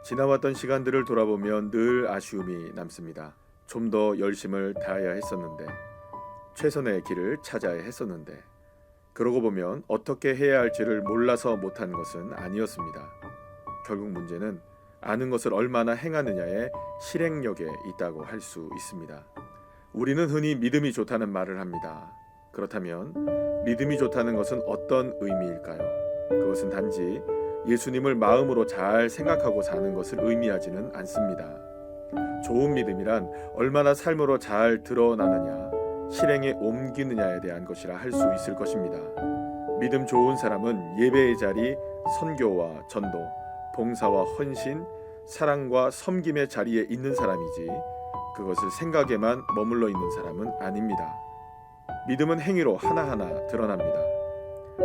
지나왔던 시간들을 돌아보면 늘 아쉬움이 남습니다. 좀 더 열심을 다해야 했었는데, 최선의 길을 찾아야 했었는데, 그러고 보면 어떻게 해야 할지를 몰라서 못한 것은 아니었습니다. 결국 문제는 아는 것을 얼마나 행하느냐의 실행력에 있다고 할 수 있습니다. 우리는 흔히 믿음이 좋다는 말을 합니다. 그렇다면 믿음이 좋다는 것은 어떤 의미일까요? 그것은 단지 예수님을 마음으로 잘 생각하고 사는 것을 의미하지는 않습니다. 좋은 믿음이란 얼마나 삶으로 잘 드러나느냐, 실행에 옮기느냐에 대한 것이라 할 수 있을 것입니다. 믿음 좋은 사람은 예배의 자리, 선교와 전도, 봉사와 헌신, 사랑과 섬김의 자리에 있는 사람이지 그것을 생각에만 머물러 있는 사람은 아닙니다. 믿음은 행위로 하나하나 드러납니다.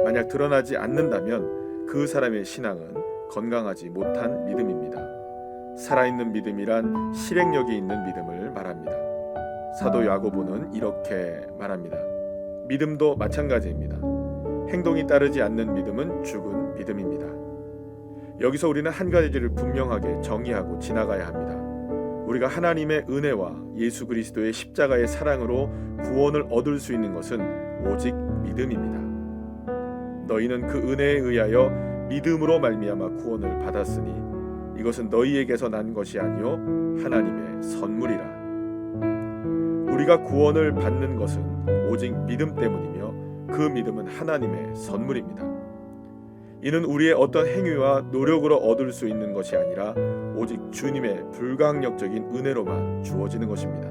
만약 드러나지 않는다면 그 사람의 신앙은 건강하지 못한 믿음입니다. 살아있는 믿음이란 실행력이 있는 믿음을 말합니다. 사도 야고보는 이렇게 말합니다. 믿음도 마찬가지입니다. 행동이 따르지 않는 믿음은 죽은 믿음입니다. 여기서 우리는 한 가지를 분명하게 정의하고 지나가야 합니다. 우리가 하나님의 은혜와 예수 그리스도의 십자가의 사랑으로 구원을 얻을 수 있는 것은 오직 믿음입니다. 너희는 그 은혜에 의하여 믿음으로 말미암아 구원을 받았으니 이것은 너희에게서 난 것이 아니요 하나님의 선물이라. 우리가 구원을 받는 것은 오직 믿음 때문이며 그 믿음은 하나님의 선물입니다. 이는 우리의 어떤 행위와 노력으로 얻을 수 있는 것이 아니라 오직 주님의 불강력적인 은혜로만 주어지는 것입니다.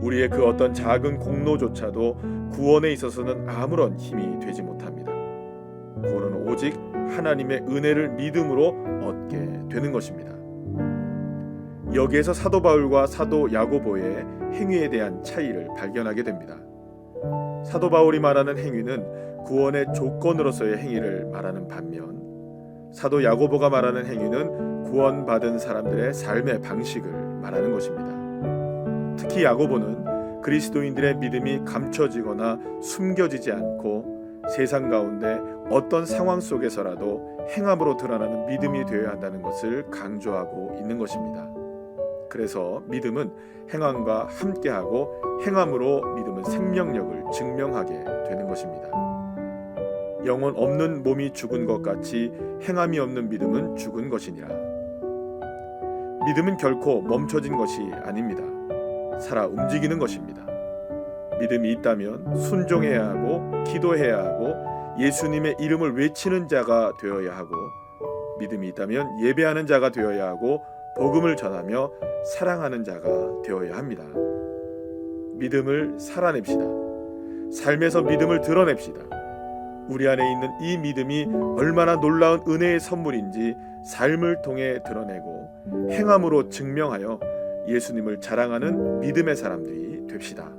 우리의 그 어떤 작은 공로조차도 구원에 있어서는 아무런 힘이 되지 못합니다. 구원은 오직 하나님의 은혜를 믿음으로 얻게 되는 것입니다. 여기에서 사도 바울과 사도 야고보의 행위에 대한 차이를 발견하게 됩니다. 사도 바울이 말하는 행위는 구원의 조건으로서의 행위를 말하는 반면 사도 야고보가 말하는 행위는 구원받은 사람들의 삶의 방식을 말하는 것입니다. 특히 야고보는 그리스도인들의 믿음이 감춰지거나 숨겨지지 않고 세상 가운데 어떤 상황 속에서라도 행함으로 드러나는 믿음이 되어야 한다는 것을 강조하고 있는 것입니다. 그래서 믿음은 행함과 함께하고 행함으로 믿음은 생명력을 증명하게 되는 것입니다. 영혼 없는 몸이 죽은 것 같이 행함이 없는 믿음은 죽은 것이니라. 믿음은 결코 멈춰진 것이 아닙니다. 살아 움직이는 것입니다. 믿음이 있다면 순종해야 하고 기도해야 하고 예수님의 이름을 외치는 자가 되어야 하고 믿음이 있다면 예배하는 자가 되어야 하고 복음을 전하며 사랑하는 자가 되어야 합니다. 믿음을 살아냅시다. 삶에서 믿음을 드러냅시다. 우리 안에 있는 이 믿음이 얼마나 놀라운 은혜의 선물인지 삶을 통해 드러내고 행함으로 증명하여 예수님을 자랑하는 믿음의 사람들이 됩시다.